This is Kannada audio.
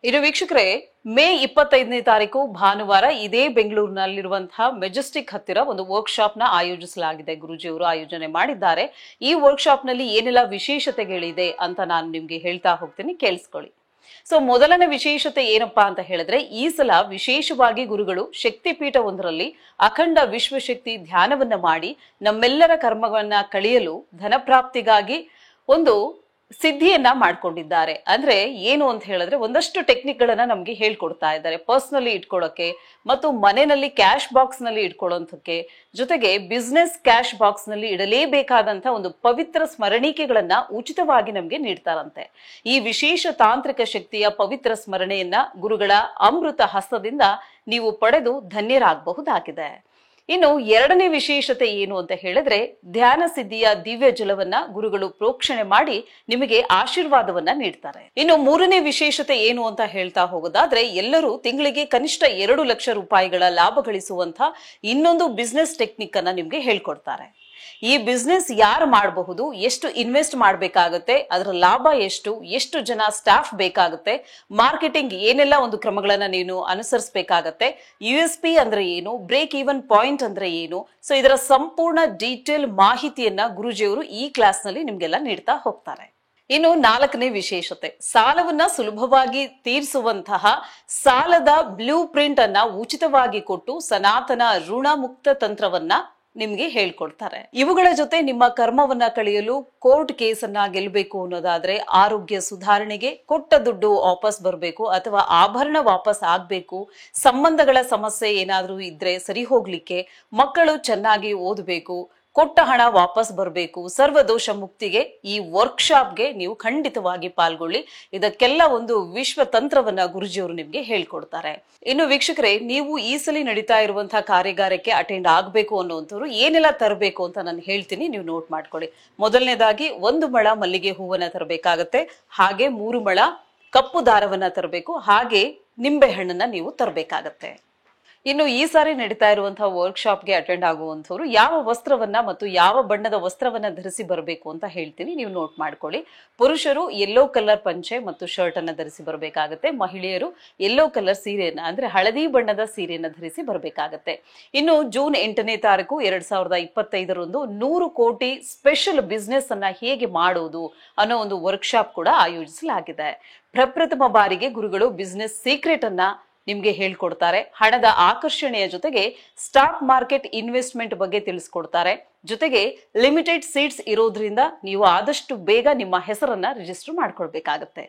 ಇನ್ನು ವೀಕ್ಷಕರೇ, ಮೇ 25ನೇ ತಾರೀಕು ಭಾನುವಾರ ಇದೇ ಬೆಂಗಳೂರಿನಲ್ಲಿರುವಂತಹ ಮೆಜೆಸ್ಟಿಕ್ ಹತ್ತಿರ ಒಂದು ವರ್ಕ್ಶಾಪ್ ನ ಆಯೋಜಿಸಲಾಗಿದೆ. ಗುರುಜಿಯವರು ಆಯೋಜನೆ ಮಾಡಿದ್ದಾರೆ. ಈ ವರ್ಕ್ಶಾಪ್ ನಲ್ಲಿ ಏನೆಲ್ಲ ವಿಶೇಷತೆಗಳಿದೆ ಅಂತ ನಾನು ನಿಮ್ಗೆ ಹೇಳ್ತಾ ಹೋಗ್ತೀನಿ, ಕೇಳಿಸ್ಕೊಳ್ಳಿ. ಸೊ ಮೊದಲನೇ ವಿಶೇಷತೆ ಏನಪ್ಪಾ ಅಂತ ಹೇಳಿದ್ರೆ, ಈ ಸಲ ವಿಶೇಷವಾಗಿ ಗುರುಗಳು ಶಕ್ತಿಪೀಠ ಒಂದರಲ್ಲಿ ಅಖಂಡ ವಿಶ್ವಶಕ್ತಿ ಧ್ಯಾನವನ್ನ ಮಾಡಿ ನಮ್ಮೆಲ್ಲರ ಕರ್ಮಗಳನ್ನ ಕಳೆಯಲು ಧನಪ್ರಾಪ್ತಿಗಾಗಿ ಒಂದು ಸಿದ್ಧಿಯನ್ನ ಮಾಡ್ಕೊಂಡಿದ್ದಾರೆ. ಅಂದ್ರೆ ಏನು ಅಂತ ಹೇಳಿದ್ರೆ, ಒಂದಷ್ಟು ಟೆಕ್ನಿಕ್ ಗಳನ್ನ ನಮ್ಗೆ ಹೇಳ್ಕೊಡ್ತಾ ಇದ್ದಾರೆ. ಪರ್ಸನಲಿ ಇಟ್ಕೊಳ್ಳೋಕೆ ಮತ್ತು ಮನೆಯಲ್ಲಿ ಕ್ಯಾಶ್ ಬಾಕ್ಸ್ ನಲ್ಲಿ ಇಟ್ಕೊಳ್ಳೋಂಥಕ್ಕೆ, ಜೊತೆಗೆ ಬಿಸ್ನೆಸ್ ಕ್ಯಾಶ್ ಬಾಕ್ಸ್ ನಲ್ಲಿ ಇಡಲೇಬೇಕಾದಂತ ಒಂದು ಪವಿತ್ರ ಸ್ಮರಣಿಕೆಗಳನ್ನ ಉಚಿತವಾಗಿ ನಮ್ಗೆ ನೀಡ್ತಾರಂತೆ. ಈ ವಿಶೇಷ ತಾಂತ್ರಿಕ ಶಕ್ತಿಯ ಪವಿತ್ರ ಸ್ಮರಣೆಯನ್ನ ಗುರುಗಳ ಅಮೃತ ಹಸ್ತದಿಂದ ನೀವು ಪಡೆದು ಧನ್ಯರಾಗಬಹುದಾಗಿದೆ. ಇನ್ನು ಎರಡನೇ ವಿಶೇಷತೆ ಏನು ಅಂತ ಹೇಳಿದ್ರೆ, ಧ್ಯಾನ ಸಿದ್ಧಿಯ ದಿವ್ಯ ಜಲವನ್ನ ಗುರುಗಳು ಪ್ರೋಕ್ಷಣೆ ಮಾಡಿ ನಿಮಗೆ ಆಶೀರ್ವಾದವನ್ನ ನೀಡ್ತಾರೆ. ಇನ್ನು ಮೂರನೇ ವಿಶೇಷತೆ ಏನು ಅಂತ ಹೇಳ್ತಾ ಹೋಗೋದಾದ್ರೆ, ಎಲ್ಲರೂ ತಿಂಗಳಿಗೆ ಕನಿಷ್ಠ 2 ಲಕ್ಷ ರೂಪಾಯಿಗಳ ಲಾಭ ಗಳಿಸುವಂತ ಇನ್ನೊಂದು ಬಿಸ್ನೆಸ್ ಟೆಕ್ನಿಕ್ ಅನ್ನ ನಿಮ್ಗೆ ಹೇಳ್ಕೊಡ್ತಾರೆ. ಈ ಬಿಸ್ನೆಸ್ ಯಾರು ಮಾಡಬಹುದು, ಎಷ್ಟು ಇನ್ವೆಸ್ಟ್ ಮಾಡಬೇಕಾಗುತ್ತೆ, ಅದರ ಲಾಭ ಎಷ್ಟು ಜನ ಸ್ಟಾಫ್ ಬೇಕಾಗುತ್ತೆ, ಮಾರ್ಕೆಟಿಂಗ್ ಏನೆಲ್ಲ ಒಂದು ಕ್ರಮಗಳನ್ನ ನೀನು ಅನುಸರಿಸಬೇಕಾಗತ್ತೆ, USP ಅಂದ್ರೆ ಏನು, ಬ್ರೇಕ್ ಈವನ್ ಪಾಯಿಂಟ್ ಅಂದ್ರೆ ಏನು, ಸೊ ಇದರ ಸಂಪೂರ್ಣ ಡೀಟೇಲ್ ಮಾಹಿತಿಯನ್ನ ಗುರುಜಿಯವರು ಈ ಕ್ಲಾಸ್ ನಲ್ಲಿ ನಿಮ್ಗೆಲ್ಲ ನೀಡ್ತಾ ಹೋಗ್ತಾರೆ. ಇನ್ನು ನಾಲ್ಕನೇ ವಿಶೇಷತೆ, ಸಾಲವನ್ನ ಸುಲಭವಾಗಿ ತೀರಿಸುವಂತಹ ಸಾಲದ ಬ್ಲೂ ಪ್ರಿಂಟ್ ಅನ್ನ ಉಚಿತವಾಗಿ ಕೊಟ್ಟು ಸನಾತನ ಋಣ ಮುಕ್ತ ತಂತ್ರವನ್ನ ನಿಮ್ಗೆ ಹೇಳ್ಕೊಡ್ತಾರೆ. ಇವುಗಳ ಜೊತೆ ನಿಮ್ಮ ಕರ್ಮವನ್ನ ಕಳೆಯಲು ಕೋರ್ಟ್ ಕೇಸನ್ನ ಗೆಲ್ಲಬೇಕು ಅನ್ನೋದಾದ್ರೆ, ಆರೋಗ್ಯ ಸುಧಾರಣೆಗೆ, ಕೊಟ್ಟ ದುಡ್ಡು ವಾಪಸ್ ಬರಬೇಕು ಅಥವಾ ಆಭರಣ ವಾಪಸ್ ಆಗ್ಬೇಕು, ಸಂಬಂಧಗಳ ಸಮಸ್ಯೆ ಏನಾದ್ರೂ ಇದ್ರೆ ಸರಿ ಹೋಗ್ಲಿಕ್ಕೆ, ಮಕ್ಕಳು ಚೆನ್ನಾಗಿ ಓದಬೇಕು, ಕೊಟ್ಟ ಹಣ ವಾಪಸ್ ಬರಬೇಕು, ಸರ್ವದೋಷ ಮುಕ್ತಿಗೆ ಈ ವರ್ಕ್ಶಾಪ್ಗೆ ನೀವು ಖಂಡಿತವಾಗಿ ಪಾಲ್ಗೊಳ್ಳಿ. ಇದಕ್ಕೆಲ್ಲ ಒಂದು ವಿಶ್ವ ತಂತ್ರವನ್ನ ಗುರುಜಿಯವರು ನಿಮ್ಗೆ ಹೇಳ್ಕೊಡ್ತಾರೆ. ಇನ್ನು ವೀಕ್ಷಕರೇ, ನೀವು ಈ ಸಲ ನಡೀತಾ ಇರುವಂತಹ ಕಾರ್ಯಾಗಾರಕ್ಕೆ ಅಟೆಂಡ್ ಆಗ್ಬೇಕು ಅನ್ನೋಂಥವ್ರು ಏನೆಲ್ಲ ತರಬೇಕು ಅಂತ ನಾನು ಹೇಳ್ತೀನಿ, ನೀವು ನೋಟ್ ಮಾಡ್ಕೊಳ್ಳಿ. ಮೊದಲನೇದಾಗಿ 1 ಮೊಳ ಮಲ್ಲಿಗೆ ಹೂವನ್ನ ತರಬೇಕಾಗತ್ತೆ, ಹಾಗೆ 3 ಮೊಳ ಕಪ್ಪು ದಾರವನ್ನ ತರಬೇಕು, ಹಾಗೆ ನಿಂಬೆ ಹಣ್ಣನ್ನ ನೀವು ತರಬೇಕಾಗತ್ತೆ. ಇನ್ನು ಈ ಸಾರಿ ನಡೀತಾ ಇರುವಂತಹ ವರ್ಕ್ಶಾಪ್ಗೆ ಅಟೆಂಡ್ ಆಗುವಂಥವ್ರು ಯಾವ ವಸ್ತ್ರವನ್ನ ಮತ್ತು ಯಾವ ಬಣ್ಣದ ವಸ್ತ್ರವನ್ನ ಧರಿಸಿ ಬರಬೇಕು ಅಂತ ಹೇಳ್ತೀನಿ, ನೀವು ನೋಟ್ ಮಾಡ್ಕೊಳ್ಳಿ. ಪುರುಷರು ಯೆಲ್ಲೋ ಕಲರ್ ಪಂಚೆ ಮತ್ತು ಶರ್ಟ್ ಅನ್ನ ಧರಿಸಿ ಬರಬೇಕಾಗತ್ತೆ. ಮಹಿಳೆಯರು ಯೆಲ್ಲೋ ಕಲರ್ ಸೀರೆಯನ್ನ ಅಂದ್ರೆ ಹಳದಿ ಬಣ್ಣದ ಸೀರೆಯನ್ನ ಧರಿಸಿ ಬರಬೇಕಾಗತ್ತೆ. ಇನ್ನು ಜೂನ್ 8ನೇ ತಾರೀಕು 2025ರಂದು 100 ಕೋಟಿ ಸ್ಪೆಷಲ್ ಬಿಸ್ನೆಸ್ ಅನ್ನ ಹೇಗೆ ಮಾಡೋದು ಅನ್ನೋ ಒಂದು ವರ್ಕ್ಶಾಪ್ ಕೂಡ ಆಯೋಜಿಸಲಾಗಿದೆ. ಪ್ರಪ್ರಥಮ ಬಾರಿಗೆ ಗುರುಗಳು ಬಿಸ್ನೆಸ್ ಸೀಕ್ರೆಟ್ ಅನ್ನ ನಿಮ್ಗೆ ಹೇಳ್ಕೊಡ್ತಾರೆ. ಹಣದ ಆಕರ್ಷಣೆಯ ಜೊತೆಗೆ ಸ್ಟಾಕ್ ಮಾರ್ಕೆಟ್ ಇನ್ವೆಸ್ಟ್ಮೆಂಟ್ ಬಗ್ಗೆ ತಿಳಿಸ್ಕೊಡ್ತಾರೆ. ಜೊತೆಗೆ ಲಿಮಿಟೆಡ್ ಸೀಟ್ಸ್ ಇರೋದ್ರಿಂದ ನೀವು ಆದಷ್ಟು ಬೇಗ ನಿಮ್ಮ ಹೆಸರನ್ನ ರಿಜಿಸ್ಟರ್ ಮಾಡ್ಕೊಳ್ಬೇಕಾಗತ್ತೆ.